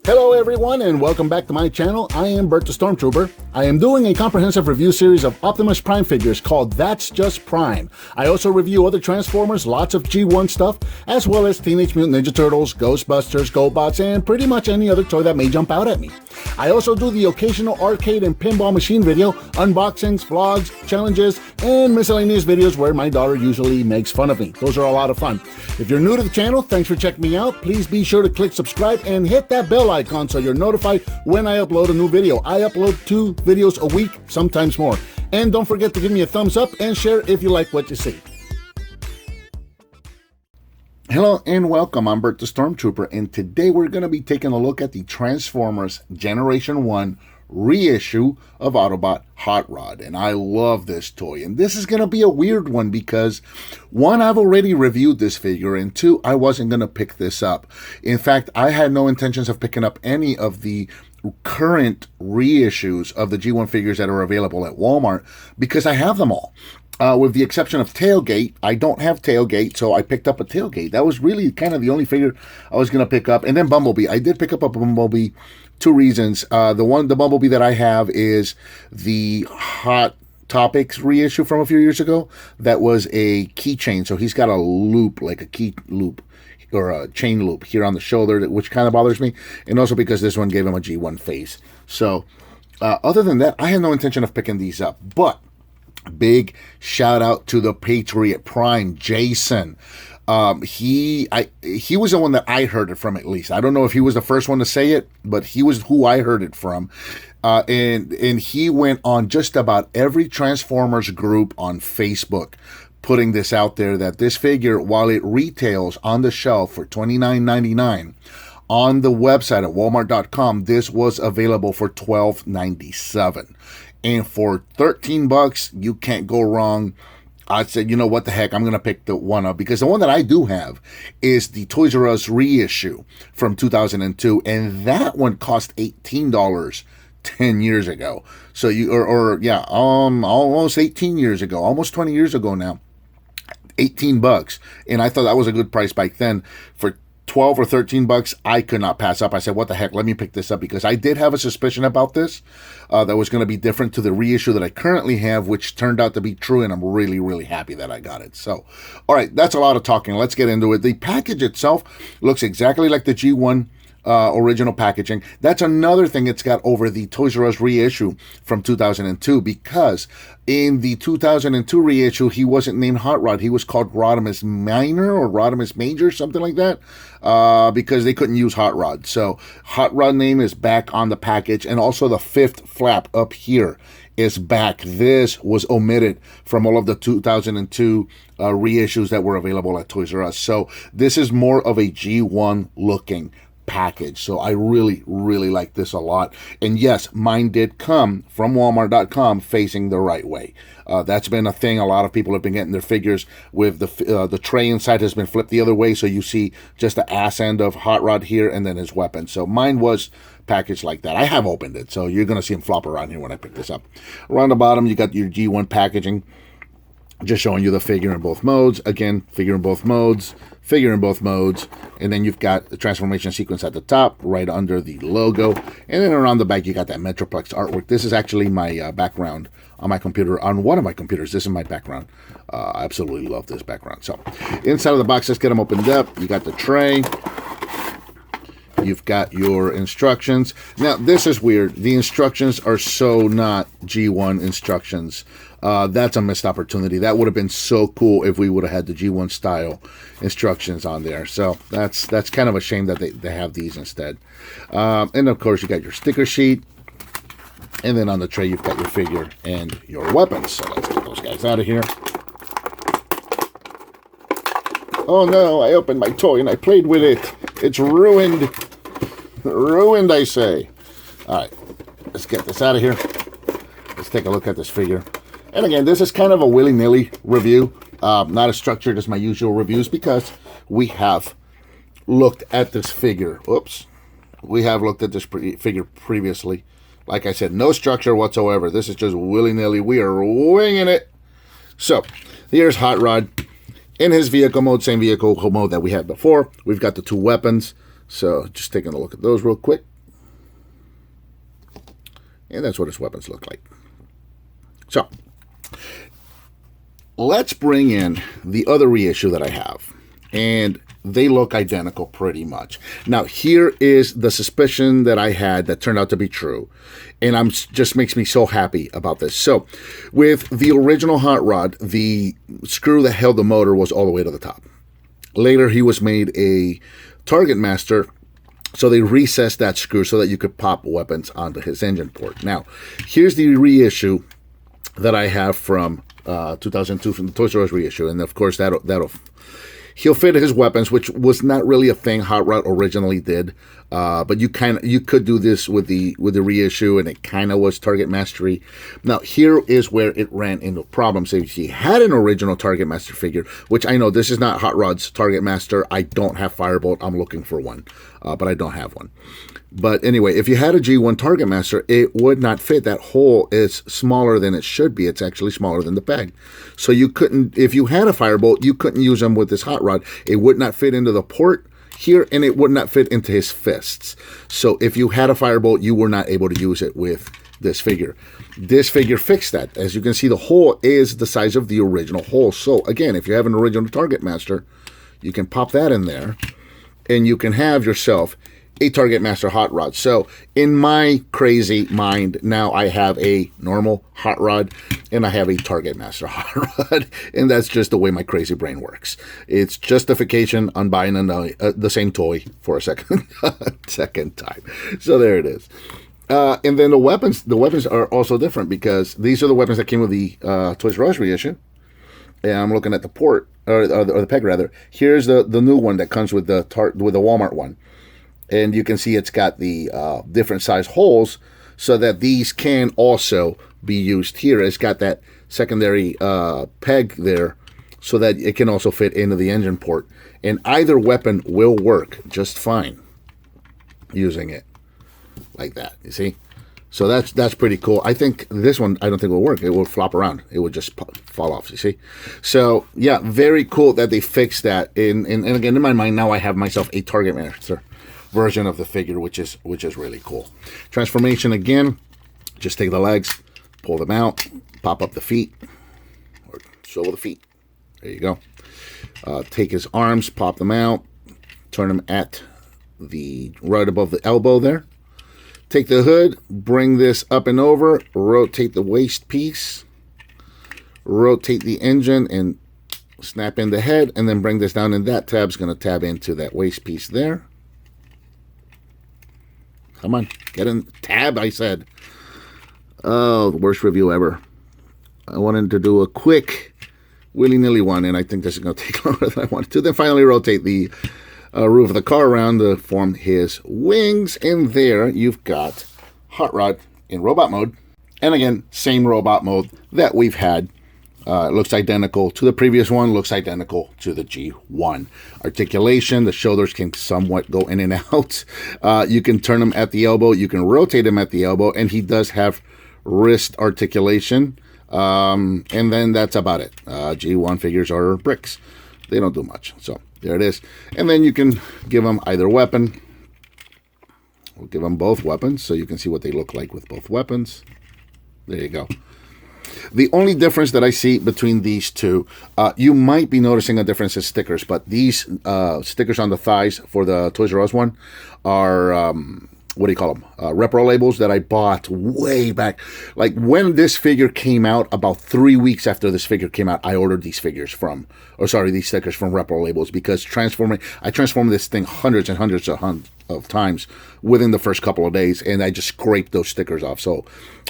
Hello everyone and welcome back to my channel. I am Bert the Stormtrooper. I am doing a comprehensive review series of Optimus Prime figures called That's Just Prime. I also review other Transformers, lots of G1 stuff, as well as Teenage Mutant Ninja Turtles, Ghostbusters, GoBots, and pretty much any other toy that may jump out at me. I also do the occasional arcade and pinball machine video, unboxings, vlogs, challenges, and miscellaneous videos where my daughter usually makes fun of me. Those are a lot of fun. If you're new to the channel, thanks for checking me out. Please be sure to click subscribe and hit that bell icon so you're notified when I upload a new video. I upload 2 videos a week, sometimes more. And don't forget to give me a thumbs up and share if you like what you see. Hello and welcome, I'm Bert the Stormtrooper, and today we're going to be taking a look at the Transformers Generation 1 reissue of Autobot Hot Rod. And I love this toy, and this is going to be a weird one because 1, I've already reviewed this figure, and 2, I wasn't going to pick this up. In fact, I had no intentions of picking up any of the current reissues of the G1 figures that are available at Walmart because I have them all. With the exception of Tailgate, I don't have Tailgate, so I picked up a Tailgate. That was really kind of the only figure I was going to pick up. And then Bumblebee. I did pick up a Bumblebee. 2 reasons. The Bumblebee that I have is the Hot Topics reissue from a few years ago. That was a keychain, so he's got a loop, like a key loop, or a chain loop here on the shoulder, which kind of bothers me. And also because this one gave him a G1 face. So, other than that, I had no intention of picking these up. But big shout out to the Patriot Prime, Jason. He was the one that I heard it from, at least. I don't know if he was the first one to say it, but he was who I heard it from. And he went on just about every Transformers group on Facebook, putting this out there that this figure, while it retails on the shelf for $29.99, on the website at Walmart.com, this was available for $12.97. And for 13 bucks, you can't go wrong. I said, you know what the heck, I'm going to pick the one up because the one that I do have is the Toys R Us reissue from 2002. And that one cost $18 10 years ago. So almost 18 years ago, almost 20 years ago now, 18 bucks. And I thought that was a good price back then. For 12 or 13 bucks, I could not pass up. I said, what the heck, let me pick this up because I did have a suspicion about this that was going to be different to the reissue that I currently have, which turned out to be true, and I'm really, really happy that I got it. So, all right, that's a lot of talking. Let's get into it. The package itself looks exactly like the G1 original packaging. That's another thing it's got over the Toys R Us reissue from 2002, because in the 2002 reissue, he wasn't named Hot Rod. He was called Rodimus Minor or Rodimus Major, something like that, because they couldn't use Hot Rod. So Hot Rod name is back on the package, and also the 5th flap up here is back. This was omitted from all of the 2002 reissues that were available at Toys R Us. So this is more of a G1 looking package. So I really, really like this a lot. And yes, mine did come from Walmart.com facing the right way. That's been a thing. A lot of people have been getting their figures with the tray inside has been flipped the other way. So you see just the ass end of Hot Rod here and then his weapon. So mine was packaged like that. I have opened it. So you're going to see him flop around here when I pick this up. Around the bottom, you got your G1 packaging. Just showing you the figure in both modes. Again, figure in both modes, figure in both modes. And then you've got the transformation sequence at the top, right under the logo. And then around the back, you got that Metroplex artwork. This is actually my background on my computer, on one of my computers. This is my background. I absolutely love this background. So, inside of the box, let's get them opened up. You got the tray. You've got your instructions. Now, this is weird. The instructions are so not G1 instructions. That's a missed opportunity. That would have been so cool if we would have had the G1 style instructions on there. So that's kind of a shame that they have these instead. And of course, you got your sticker sheet. And then on the tray, you've got your figure and your weapons. So let's get those guys out of here. Oh no, I opened my toy and I played with it. It's ruined. Ruined, I say. All right, let's get this out of here. Let's take a look at this figure. And again, this is kind of a willy-nilly review, not as structured as my usual reviews, because we have looked at this figure. Oops. We have looked at this figure previously. Like I said, no structure whatsoever. This is just willy-nilly. We are winging it. So, here's Hot Rod in his vehicle mode, same vehicle mode that we had before. We've got the 2 weapons. So just taking a look at those real quick. And that's what his weapons look like. So let's bring in the other reissue that I have. And they look identical pretty much. Now, here is the suspicion that I had that turned out to be true. And just makes me so happy about this. So, with the original Hot Rod, the screw that held the motor was all the way to the top. Later, he was made a Targetmaster, so they recessed that screw so that you could pop weapons onto his engine port. Now, here's the reissue that I have from 2002 from the Toys R Us reissue. And, of course, he'll fit his weapons, which was not really a thing Hot Rod originally did, but you could do this with the reissue, and it kind of was Target Mastery. Now here is where it ran into problems. If you had an original Target Master figure, which I know this is not Hot Rod's Target Master, I don't have Firebolt. I'm looking for one, but I don't have one. But anyway, if you had a G1 Target Master, it would not fit. That hole is smaller than it should be. It's actually smaller than the peg. So you couldn't, if you had a Firebolt, you couldn't use them with this Hot Rod. It would not fit into the port here, and it would not fit into his fists. So if you had a Firebolt, you were not able to use it with this figure. This figure fixed that. As you can see, the hole is the size of the original hole. So again, if you have an original Target Master, you can pop that in there, and you can have yourself a Target Master Hot Rod. So in my crazy mind, now I have a normal Hot Rod and I have a Target Master Hot Rod, and that's just the way my crazy brain works. It's justification on buying the same toy for a second time. So there it is. And then the weapons are also different, because these are the weapons that came with the Toys R Us reissue. And I'm looking at the port, or the peg rather. Here's the new one that comes with the Walmart one. And you can see it's got the different size holes, so that these can also be used here. It's got that secondary peg there, so that it can also fit into the engine port. And either weapon will work just fine using it like that, you see? So that's pretty cool. I think this one, I don't think will work. It will flop around. It would just fall off, you see? So, yeah, very cool that they fixed that. And again, in my mind, now I have myself a Target Master version of the figure, which is really cool. Transformation again, just take the legs, pull them out, pop up the feet, or swivel the feet. There you go. Take his arms, pop them out, turn them at right above the elbow there. Take the hood, bring this up and over, rotate the waist piece, rotate the engine, and snap in the head, and then bring this down, and that tab's going to tab into that waist piece there. Come on, get in. Tab, I said. Oh, the worst review ever. I wanted to do a quick willy-nilly one, and I think this is going to take longer than I wanted to. Then finally rotate the roof of the car around to form his wings. And there you've got Hot Rod in robot mode. And again, same robot mode that we've had. It looks identical to the previous one, looks identical to the G1. Articulation, the shoulders can somewhat go in and out. You can turn them at the elbow, you can rotate him at the elbow, and he does have wrist articulation. And then that's about it. G1 figures are bricks. They don't do much. So there it is. And then you can give them either weapon. We'll give them both weapons so you can see what they look like with both weapons. There you go. The only difference that I see between these two, you might be noticing a difference in stickers, but these stickers on the thighs for the Toys R Us one are, what do you call them? Repro labels that I bought way back. Like when this figure came out, about 3 weeks after this figure came out, I ordered these stickers from Repro labels, because I transformed this thing hundreds and hundreds of times within the first couple of days, and I just scraped those stickers off. So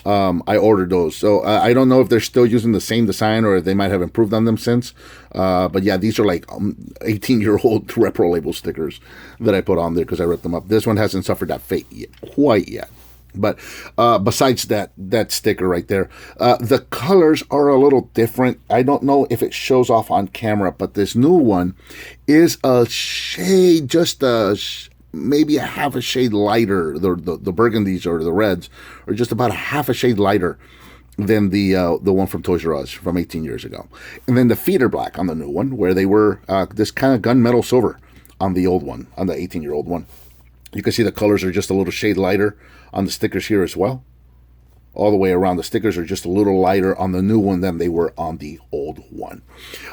I ordered those. So I don't know if they're still using the same design or if they might have improved on them since. But yeah, these are like 18-year-old Repro label stickers that I put on there because I ripped them up. This one hasn't suffered that fate quite yet. But besides that sticker right there, the colors are a little different. I don't know if it shows off on camera, but this new one is a shade, maybe a half a shade lighter. The burgundies or the reds are just about a half a shade lighter than the one from Toys R Us from 18 years ago. And then the feet are black on the new one, where they were this kind of gunmetal silver on the old one, on the 18-year-old one. You can see the colors are just a little shade lighter on the stickers here as well. All the way around, the stickers are just a little lighter on the new one than they were on the old one.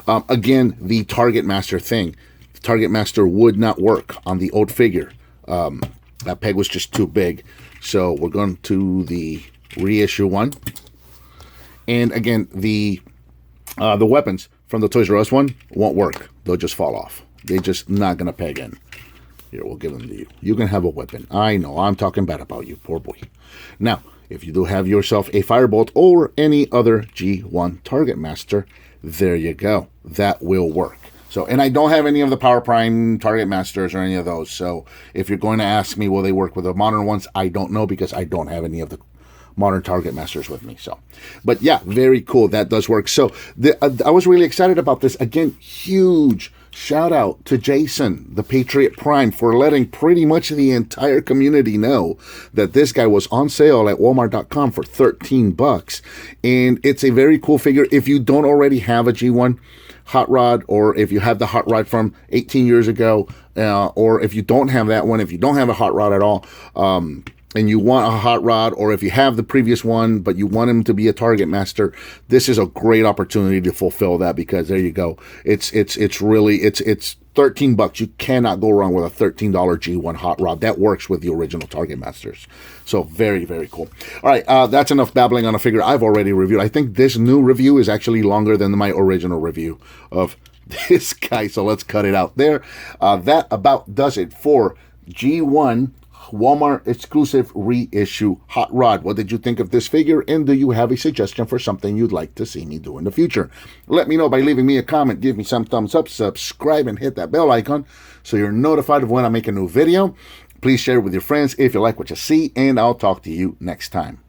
Again, the Targetmaster thing. The Targetmaster would not work on the old figure. That peg was just too big. So we're going to the reissue one. And again, the weapons from the Toys R Us one won't work. They'll just fall off. They're just not going to peg in. Here, we'll give them to you. You can have a weapon. I know, I'm talking bad about you, poor boy. Now, if you do have yourself a Firebolt or any other G1 Targetmaster, there you go. That will work. So, and I don't have any of the Power Prime Targetmasters or any of those. So, if you're going to ask me, will they work with the modern ones? I don't know, because I don't have any of the modern Targetmasters with me. So, but yeah, very cool. That does work. So, I was really excited about this. Again, huge shout out to Jason, the Patriot Prime, for letting pretty much the entire community know that this guy was on sale at Walmart.com for 13 bucks. And it's a very cool figure. If you don't already have a G1 Hot Rod, or if you have the Hot Rod from 18 years ago, or if you don't have that one, if you don't have a Hot Rod at all, and you want a Hot Rod, or if you have the previous one but you want him to be a Targetmaster, this is a great opportunity to fulfill that, because there you go. It's really 13 bucks. You cannot go wrong with a $13 G1 Hot Rod. That works with the original Targetmasters. So very, very cool. All right, that's enough babbling on a figure I've already reviewed. I think this new review is actually longer than my original review of this guy, so let's cut it out there. That about does it for G1 Walmart exclusive reissue Hot Rod. What did you think of this figure, and do you have a suggestion for something you'd like to see me do in the future? Let me know by leaving me a comment, give me some thumbs up, subscribe, and hit that bell icon so you're notified of when I make a new video. Please share it with your friends if you like what you see, and I'll talk to you next time.